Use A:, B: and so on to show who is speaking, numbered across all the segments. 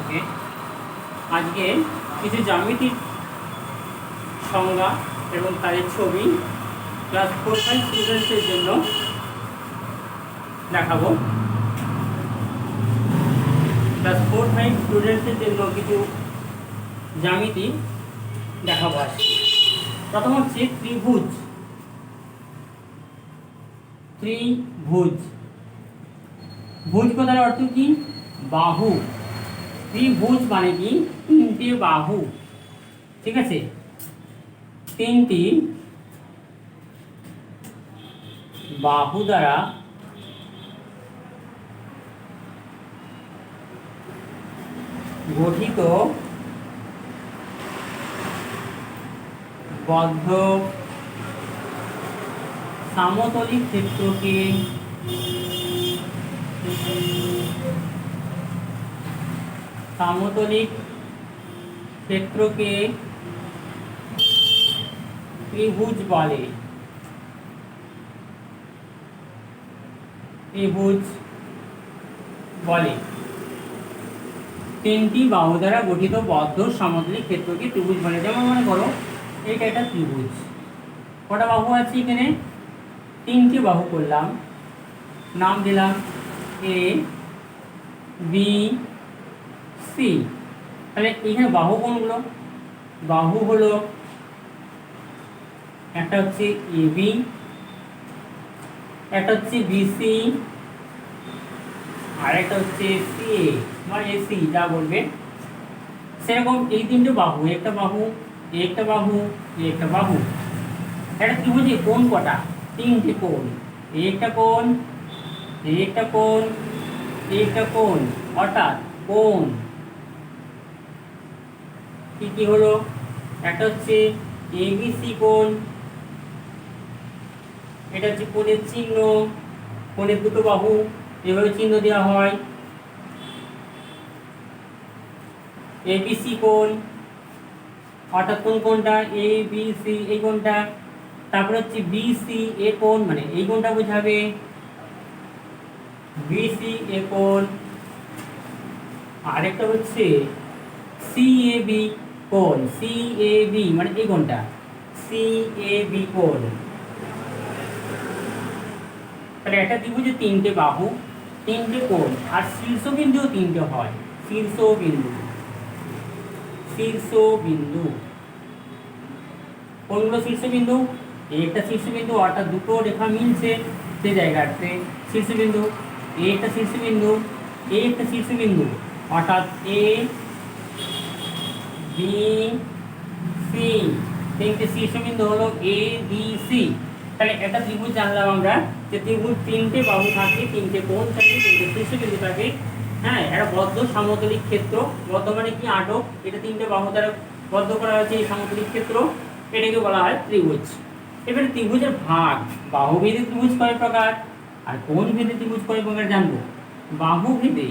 A: ওকে, আজকে কিছু জ্যামিতিক সংজ্ঞা এবং তাদের ছবি ক্লাস 4-5 স্টুডেন্টসের জন্য দেখাবো। ক্লাস 4-5 স্টুডেন্টসের জন্য কিছু জ্যামিতি দেখাবো আজকে। প্রথম হচ্ছে ত্রিভুজ। ত্রিভুজ, ভুজ কথার অর্থ কি? বাহু। ত্রিভুজ মানে কি? তিনটে বাহু। ঠিক আছে, তিনটি বাহু দ্বারা গঠিত বদ্ধ সমতলিক ক্ষেত্রকে ত্রিভুজ বলে। তিনটি বাহু দ্বারা গঠিত বদ্ধ সমতলিক ক্ষেত্রকে ত্রিভুজ বলে। যেমন মনে করো এটা একটা ত্রিভুজ, কটা বাহু আছে এখানে? তিনটি বাহু করলাম, নাম দিলাম এ বি সি। তাহলে এখানে বাহু কোনগুলো? বাহু হলো একটা হচ্ছে এ বি, একটা হচ্ছে বিসি, আর একটা হচ্ছে সি এ মানে এসি, যা বলবে সেরকম। এই তিনটে বাহু, একটা বাহু, একটা বাহু, একটা বাহু। একটা ত্রিভুজে কোণ কটা? তিনটে কোণ, একটা কোণ, একটা কোণ, একটা কোণ। অর্থাৎ কোণ কি কি হলো? একটা হচ্ছে এবিসি কোণ, এটা হচ্ছে কোণের চিহ্ন। কোণের দুটো বাহু এভাবে চিহ্ন দেওয়া হয়। এবিসি কোণ অর্থাৎ কোন কোণটা? এ বি সি, এই কোণটা। তারপরে হচ্ছে বিসি এ কোণ, মানে এই কোণটা বোঝাবে বিসি এ কোণ। আরেকটা হচ্ছে সি এ বি কোণ, সি এ বি মানে এই কোণটা, সি এ বি কোণ। তাহলে একটা ত্রিভুজে তিনটে বাহু, তিনটে কোণ, আর শীর্ষবিন্দুও তিনটে হয়। শীর্ষবিন্দু কোনগুলো শীর্ষবিন্দু? একটা শীর্ষবিন্দু অর্থাৎ দুটো রেখা মিলছে সেই জায়গাতে শীর্ষবিন্দু। একটা শীর্ষবিন্দু, একটা শীর্ষবিন্দু অর্থাৎ এ বি সি, তিনটে শীর্ষবিন্দু হলো এ বি সি। তাহলে একটা ত্রিভুজ জানলাম আমরা যে ত্রিভুজ তিনটে বাহু থাকে, তিনটে কোণ থাকে, তিনটে শীর্ষবিন্দু থাকে। হ্যাঁ, একটা বদ্ধ সমতলিক ক্ষেত্র। বদ্ধ মানে কি? আটক। এটা তিনটে বাহু দ্বারা বদ্ধ করা হয়েছে এই সমতলিক ক্ষেত্র, এটাকে বলা হয় ত্রিভুজ। এবারে ত্রিভুজের ভাগ, বাহুভেদে ত্রিভুজ কয় প্রকার আর কোণ ভেদে ত্রিভুজ কয় প্রকার জানবো। বাহুভেদে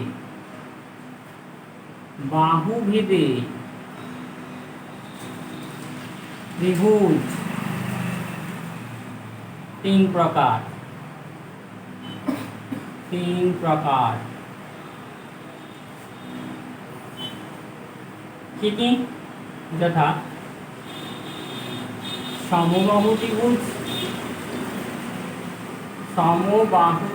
A: ত্রিভুজ তিন প্রকার। কি কি? যথা সমবাহু ত্রিভুজ, সমদ্বিবাহু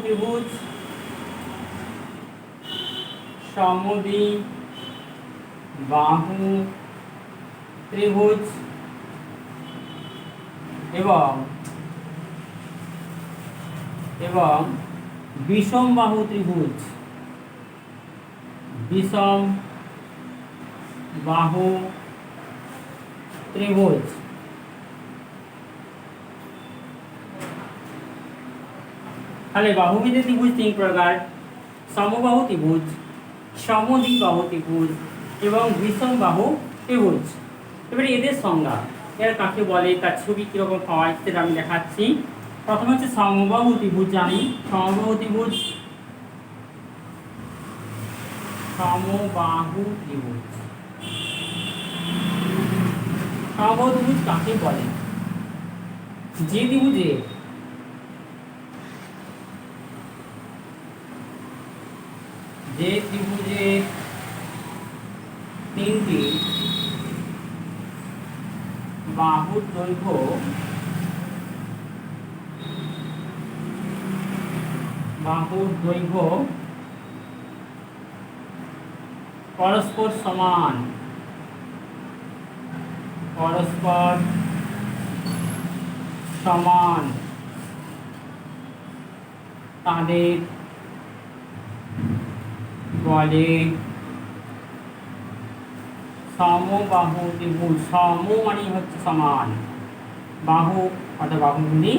A: ত্রিভুজ, এবং বিষম বাহু ত্রিভুজ। তাহলে বাহুভেদে ত্রিভুজ তিন প্রকার: সমবাহু ত্রিভুজ, সমদ্বিবাহু ত্রিভুজ এবং বিষম বাহু ত্রিভুজ। এবারে এদের সংজ্ঞা, এর কাকে বলে, তার ছবি কিরকম হয় সেটা আমি দেখাচ্ছি। প্রথমে হচ্ছে সমবাহু ত্রিভুজ। জানি সমবাহু ত্রিভুজ সমবাহু ত্রিভুজ কাকে বলে? যে ত্রিভুজে তিনটি বাহুর দৈর্ঘ্য পরস্পর সমান তাদের বলে সমবাহু ত্রিভুজ। সম মানে হচ্ছে সমান, বাহু অর্থাৎ বাহুগুলি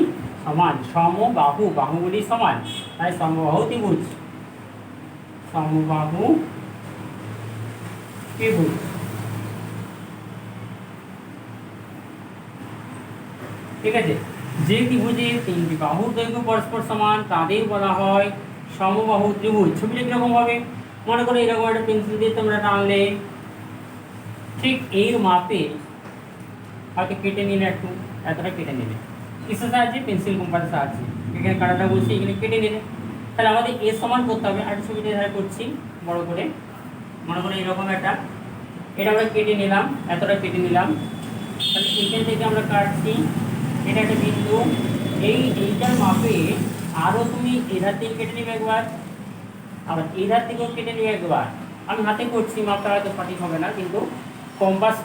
A: সমান, সমবাহু বাহুগুলি সমান, তাই সমবাহু ত্রিভুজ। ঠিক আছে, যে ত্রিভুজে তিনটি বাহুর দৈর্ঘ্য পরস্পর সমান তাদের বলা হয় সমবাহু ত্রিভুজ। ছবিটা কিরকম হবে, মনে করো এরকম একটা পেন্সিল দিয়ে তোমরা টানলে, ঠিক এর মাপে হয়তো কেটে নিলে, একটু এতটা কেটে নিলে, কিসের সাহায্যে? পেন্সিল কম্পাসের সাহায্যে। এখানে কাটাটা বসে এখানে কেটে নিলে, তাহলে আমাদের এর সমান করতে হবে। আর ছবিটা এখানে করছি বড় করে, মনে করো এরকম এটা আমরা কেটে নিলাম, এতটা কেটে নিলাম, তাহলে এখান থেকে আমরা কাটছি, এটা একটা বিন্দু, এইটার মাপে আরও তুমি এধার থেকে কেটে নেবে একবার, আবার এধার থেকেও কেটে নেবে একবার। আমি হাতে করছি, মাপটা হয়তো সঠিক হবে না, কিন্তু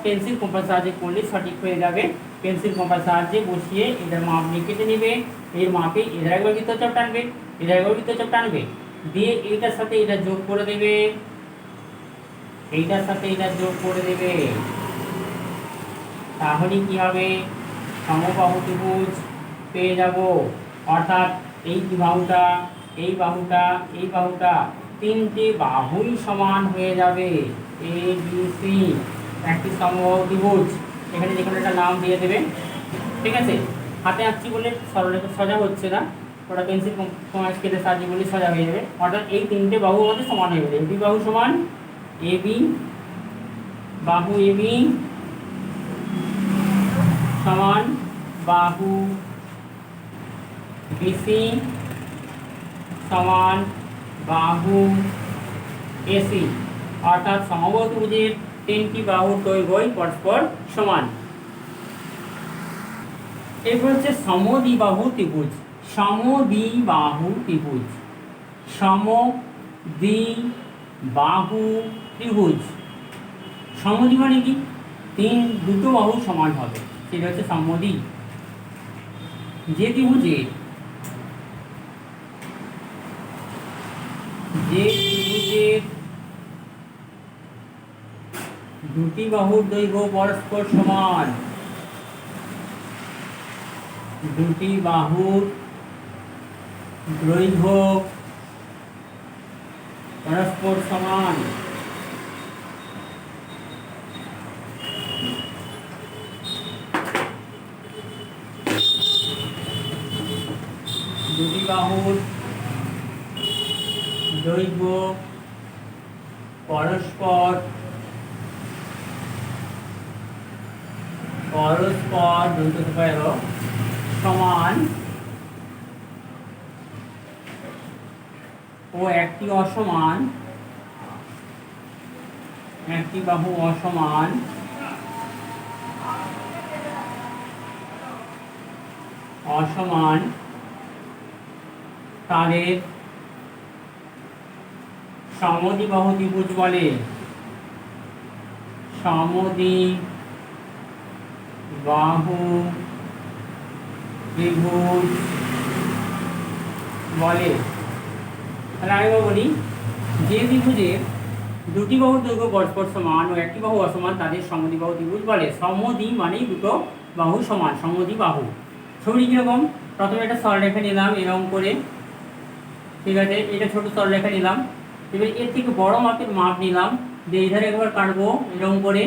A: পেন্সিল কম্পাস সাহায্যে করলে সঠিক হয়ে যাবে। পেন্সিল কম্পাস সাহায্যে বসিয়ে এটার মাপ নিয়ে কেটে নেবে, এর মাপে এধার একবার বৃত্তচাপ টানবে, এধার একবার বৃত্তচাপ টানবে, দিয়ে এইটার সাথে এটা যোগ করে দেবে, এইটার সাথে এটা যোগ করে দেবে, তাহলে কি হবে? সমবাহু ত্রিভুজ পেয়ে যাব। অর্থাৎ এই বাহুটা তিনটে বাহুই সমান হয়ে যাবে, এ বি সি, একটি সমবাহু ত্রিভুজ। এখানে যে কোনো একটা নাম দিয়ে দেবে, ঠিক আছে? হাতে আঁকছি বলে সরলরেখা সোজা হচ্ছে না, ওটা পেন্সিল স্কেলের সাহায্যে বলে সোজা হয়ে যাবে। অর্থাৎ এই তিনটে বাহু আমাদের সমান হয়ে যাবে। এবি বাহু সমান এবি, বাহু এবি সমান বাহু বিসি সমান বাহু এসি। অর্থাৎ সমবাহু ত্রিভুজের তিনটি বাহুর দৈর্ঘ্যই পরস্পর সমান। এরপর হচ্ছে সমদ্বিবাহু ত্রিভুজ। সমদ্বিবাহু ত্রিভুজ, সমদ্বি মানে কি? দুটো বাহু সমান হবে, সেটা হচ্ছে সমদ্বি। যে ত্রিভুজে দুটি বাহুর দৈর্ঘ্য পরস্পর সমান, দুটি বাহুর দৈর্ঘ্য পরস্পর সমান, দুটি বাহুর দৈর্ঘ্য পরস্পর সমান ও একটি বাহু অসমান তাদের সমদ্বিবাহু ত্রিভুজ বলে। সমদ্বিবাহু ত্রিভুজ বলে। তাহলে আরেকবার বলি, যে ত্রিভুজের দুটি বাহুর দৈর্ঘ্য পরস্পর সমান ও একটি বাহু অসমান তাদের সমদ্বিবাহু ত্রিভুজ বলে। সমদ্বি মানেই দুটো বাহু সমান, সমদ্বিবাহু। ছবি কিরকম? প্রথমে একটা সরলরেখা নিলাম এরকম করে, ঠিক আছে? এটা ছোট সরলরেখা নিলাম, এবার এর থেকে বড় মাপের মাপ নিলাম, দিয়ে এই ধারে একবার কাটবো এরকম করে,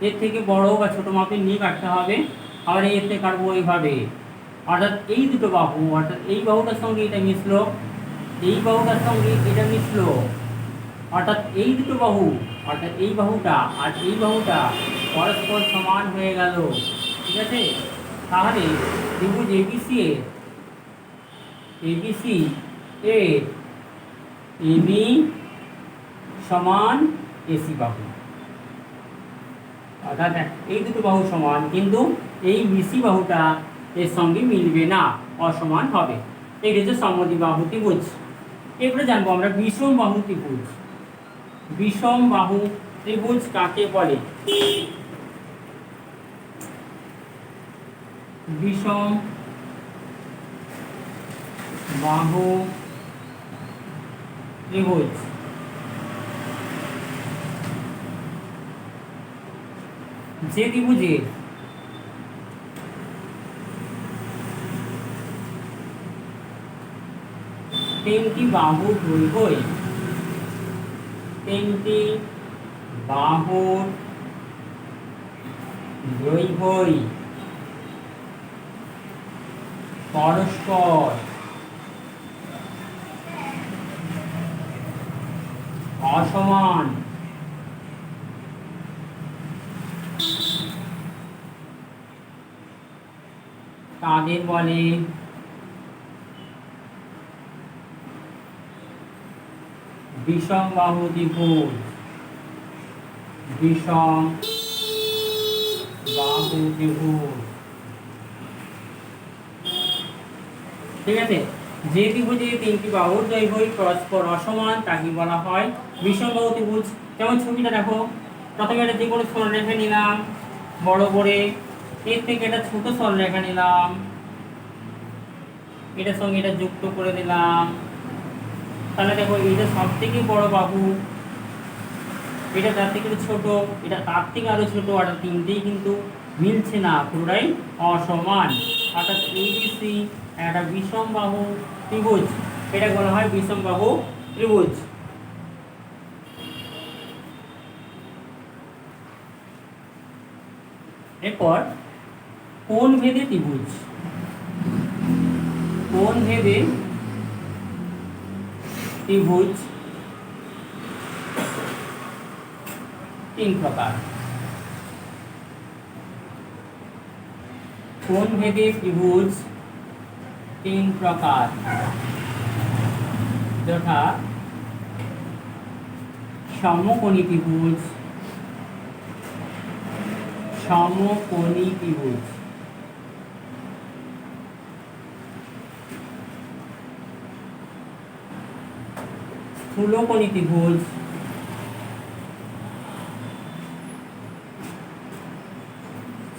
A: এর থেকে বড় বা ছোট মাপের নিয়ে কাটতে হবে, আবার এর থেকে কাটবো এইভাবে। অর্থাৎ এই দুটো বাহু, অর্থাৎ এই বাহুটার সঙ্গে এটা মিশলো, এই বাহুটার সঙ্গে এটা মিশলো, অর্থাৎ এই দুটো বাহু, অর্থাৎ এই বাহুটা আর এই বাহুটা পরস্পর সমান হয়ে গেল, ঠিক আছে? তাহলে ত্রিভুজ এবিসি এর এবি সমান এসি বাহু, অর্থাৎ এই দুটো বাহু সমান, কিন্তু এই বিসি বাহুটা এর সঙ্গে মিলবে না, অসমান হবে। এই হচ্ছে সমদ্বিবাহু ত্রিভুজ। এরপরে জানবো আমরা বিষম বাহু ত্রিভুজ। বিষম বাহু ত্রিভুজ কাকে বলে? বিষম বাহু ত্রিভুজ যে ত্রিভুজের তিনটি বাহুর দৈর্ঘ্যই পরস্পর অসমান তাদের বলে বিষম বাহু ত্রিভুজ। বিষম বাহু ত্রিভুজ, ঠিক আছে। যে ত্রিভুজে তিনটি বাহুর দৈর্ঘ্য পরস্পর অসমান তাকে বলা হয় বিষম বাহু ত্রিভুজ। যেমন ছবিটা দেখো, প্রথমে একটা যে কোনো সরলরেখা নিলাম বড় করে, এর থেকে একটা ছোট সরলরেখা নিলাম, এটার সঙ্গে এটা যুক্ত করে দিলাম। তাহলে দেখো এটা সব থেকে বড় বাহু, এটা তার থেকে ছোট, এটা তার থেকে আরো ছোট, আর তিনটেই কিন্তু মিলছে না, পুরোটাই অসমান। অর্থাৎ এবিসি একটা বিষম বাহু ত্রিভুজ, এটা বলা হয় বিষম বাহু ত্রিভুজ। এরপর কোণ ভেদে ত্রিভুজ। কোণ ভেদে ত্রিভুজ তিন প্রকার। কোণ ভেদে ত্রিভুজ তিন প্রকার, যথা সমকোণী ত্রিভুজ, সমকোণী ত্রিভুজ, স্থূলকোণী ত্রিভুজ,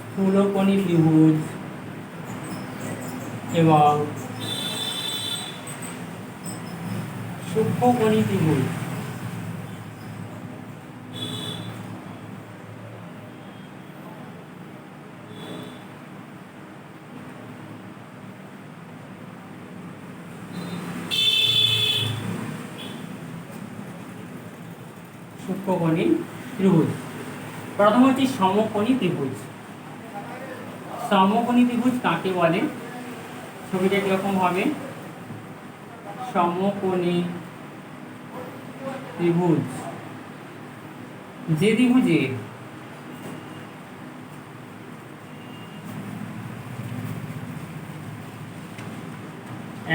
A: স্থূলকোণী ত্রিভুজ এবং সূক্ষ্মকোণী ত্রিভুজ। সূক্ষ্মকোণী ত্রিভুজ। প্রথম হচ্ছে সমকোণী ত্রিভুজ। সমকোণী ত্রিভুজ কাকে বলে? ছবিটা কিরকম হবে? সমকোণী ত্রিভুজ যে ত্রিভুজে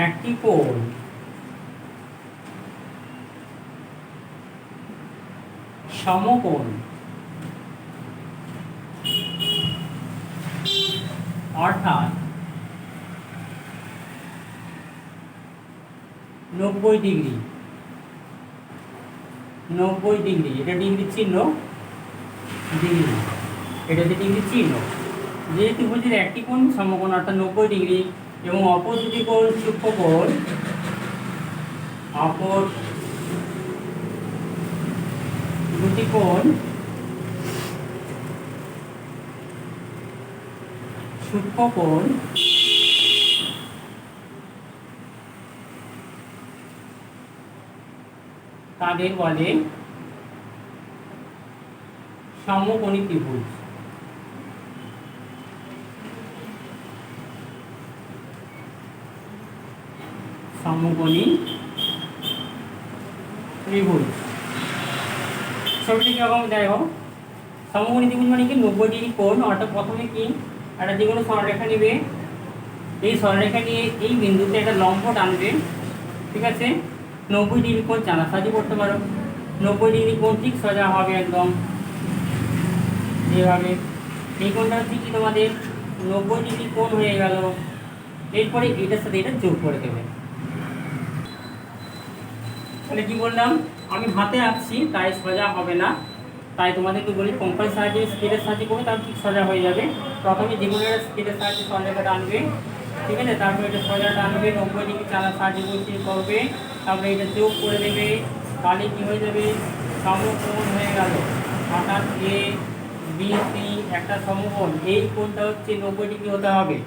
A: একটি কোণ সমকোণ, অর্থাৎ 90 ডিগ্রি, 90 ডিগ্রি, এটা ডিগ্রি চিহ্ন, ডিগ্রি, এটা হচ্ছে ডিগ্রি চিহ্ন। যে ত্রিভুজের একটি কোণ সমকোণ অর্থাৎ 90 ডিগ্রি এবং অপর দুটি কোণ সূক্ষ্মকোণ, অপর দুটি কোণ সূক্ষ্মকোণ তাদের বলে সমকোণী ত্রিভুজ। সমকোণী ত্রিভুজ। ছবিটি কিরকম দেখো, সমকোণী ত্রিভুজ মানে কি 90 ডিগ্রি কোণ, অর্থাৎ প্রথমে কি একটা যে কোনো সরলরেখা নেবে, এই সরলরেখা নিয়ে এই বিন্দুতে একটা লম্ব টানবে, ঠিক আছে। 90° কোণ জানার সাহায্যে করতে পারো। 90° কোণ ঠিক সোজা হবে একদম এইভাবে। এই কোণটা হচ্ছে কি তোমাদের 90° কোণ হয়ে গেল। এরপরে এটার সাথে এটা যোগ করে দেবে। তাহলে কি বললাম, আমি হাতে আঁকছি তাই সোজা হবে না, তাই তোমাদেরকে বলি কম্পাসের সাহায্যে স্কেলের সাহায্যে করবে, তাহলে ঠিক সোজা হয়ে যাবে। প্রথমে যে কোনো একটা স্কেলের সাহায্যে সরলরেখাটা আনবে, ঠিক আছে। তারপরে এটা সোজাটা আনবে, 90° চালার সাহায্যে করবে, তারপরে এটা যোগ করে দেবে, তাহলে কি হয়ে যাবে, সমকোণ হয়ে গেল। অর্থাৎ এ বি সি একটা সমকোণ, এই কোণটা হচ্ছে 90° হতে হবে,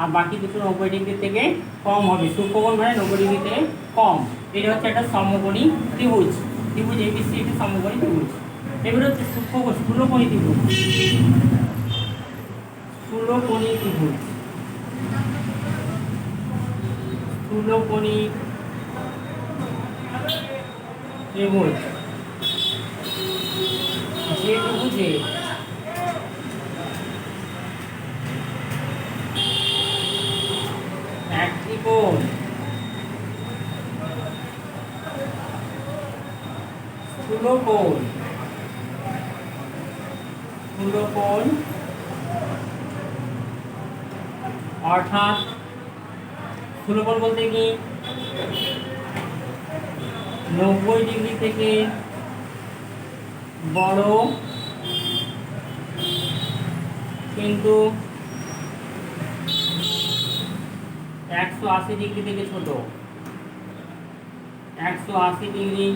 A: আর বাকি দুটো 90° থেকে কম হবে। সূক্ষ্মকোণ মানে 90° থেকে কম। এটা হচ্ছে একটা সমকোণী ত্রিভুজ। ত্রিভুজ এবিসি একটি সমকোণী ত্রিভুজ। এবারে হচ্ছে স্থূলকোণী ত্রিভুজ। স্থূলকোণী ত্রিভুজ, স্থূলকোণী ত্রিভুজ যে ত্রিভুজে একটি কোণ স্থূলকোণ, স্থূলকোণ অর্থাৎ স্থূলকোণ বলতে কি 90° থেকে বড় কিন্তু 180° থেকে ছোট, 180°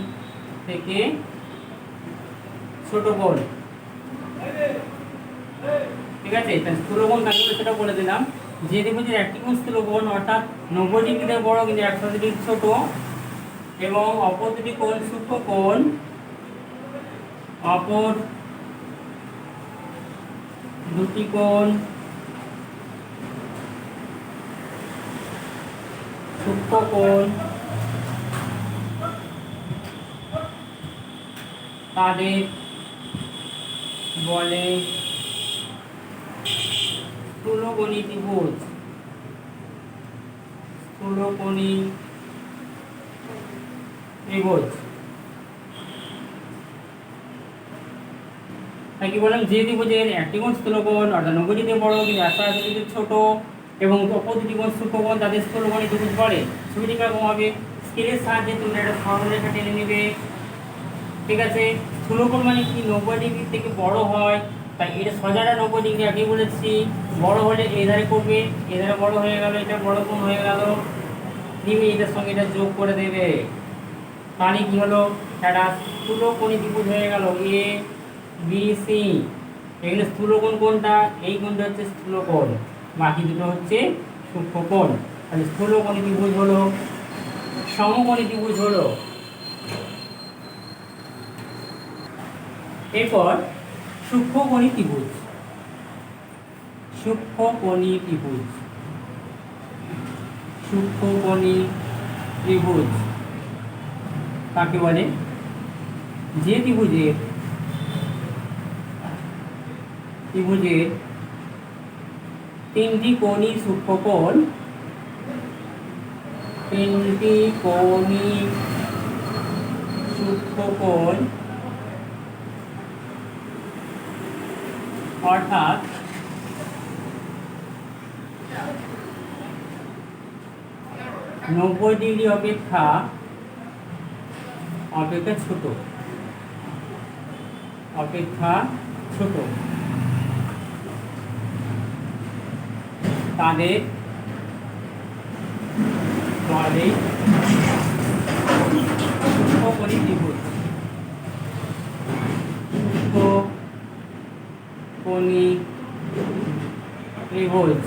A: থেকে ছোট কোণ, ঠিক আছে। স্থূলকোণ কাকে বলে সেটা বলে দিলাম। যে ত্রিভুজের একটি কোণ স্থূলকোণ অর্থাৎ 90° থেকে বড় কিন্তু 180° ছোট, এবং অপর দুটি কোণ সূক্ষ্মকোণ, অপর দুটি কোণ সূক্ষ্মকোণ, তাদের বলে স্থূলকোণী ত্রিভুজ। স্থূলকোণী ত্রিভুজ তাই কি বললাম, যে ত্রিভুজের একটি কোণ স্থূলকোণ অর্থাৎ 90° থেকে বড় কিন্তু 180° ছোট, এবং অপর দুটি কোণ সূক্ষ্মকোণ, তাদের স্থূলকোণী ত্রিভুজ বলে। ছবিটি কিরকম হবে, স্কেলের সাহায্যে তোমরা একটা সরলরেখা টেনে নেবে, ঠিক আছে। স্থূলকোণ মানে কি 90° থেকে বড় হয়, তাই এটা সোজাটা 90° আগে বলেছি। বড় হলে এই ধারে করবে, এই ধারে বড় হয়ে গেল, এটা বড় কোণ হয়ে গেল, দিবে এটার সঙ্গে এটা যোগ করে দেবে, তাহলে কি হলো, একটা স্থূলকোণী ত্রিভুজ হয়ে গেল এ বি সি। এখানে স্থূলকোণ কোনটা, এই কোণটা হচ্ছে স্থূলকোণ, বাকি দুটো হচ্ছে সূক্ষ্মকোণ। তাহলে স্থূলকোণী ত্রিভুজ হলো, সমকোণী ত্রিভুজ হলো। এরপর সূক্ষ্মকোণী ত্রিভুজ। সূক্ষ্মকোণী ত্রিভুজ, সূক্ষ্মকোণী ত্রিভুজ কাকে বলে, যে ত্রিভুজের তিনটি কোণই সূক্ষ্মকোণ, তিনটি কোণই সূক্ষ্মকোণ, অর্থাৎ 90° অপেক্ষা ছোট, তাদের বলে সূক্ষ্মকোণী ত্রিভুজ। সূক্ষ্মকোণী ত্রিভুজ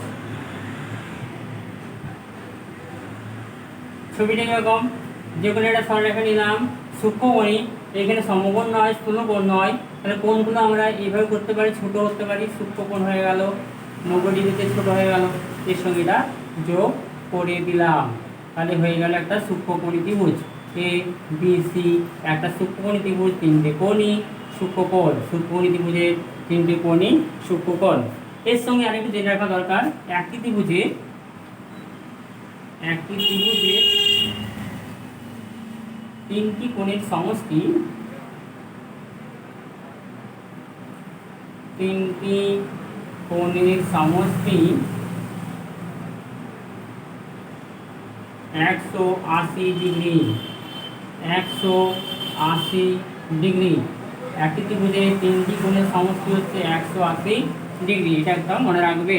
A: ছবিটা কিরকম, যে কোনো একটা সরলরেখা নিলাম সূক্ষ্মকোণী, এখানে সমকোণ নয়, স্থূলকোণ নয়, তাহলে কোণগুলো আমরা এইভাবে করতে পারি, ছোট হতে পারি, সূক্ষ্মকোণ হয়ে গেল, 90° ছোট হয়ে গেল, এর সঙ্গে এটা যোগ করে দিলাম, তাহলে হয়ে গেল একটা সূক্ষ্মকোণী ত্রিভুজ এ বি সি। একটা সূক্ষ্মকোণী ত্রিভুজ, তিনটে কোণই সূক্ষ্মকোণ, সূক্ষ্মকোণী ত্রিভুজের তিনটে কোণই সূক্ষ্মকোণ। এর সঙ্গে আরেকটু জেনে রাখা দরকার, একটি ত্রিভুজে তিনটি কোণের সমষ্টি, তিনটি কোণের সমষ্টি 180 ডিগ্রি, 180 ডিগ্রি। একটি ত্রিভুজে তিনটি কোণের সমষ্টি হচ্ছে 180 ডিগ্রি, এটা একদম মনে রাখবে।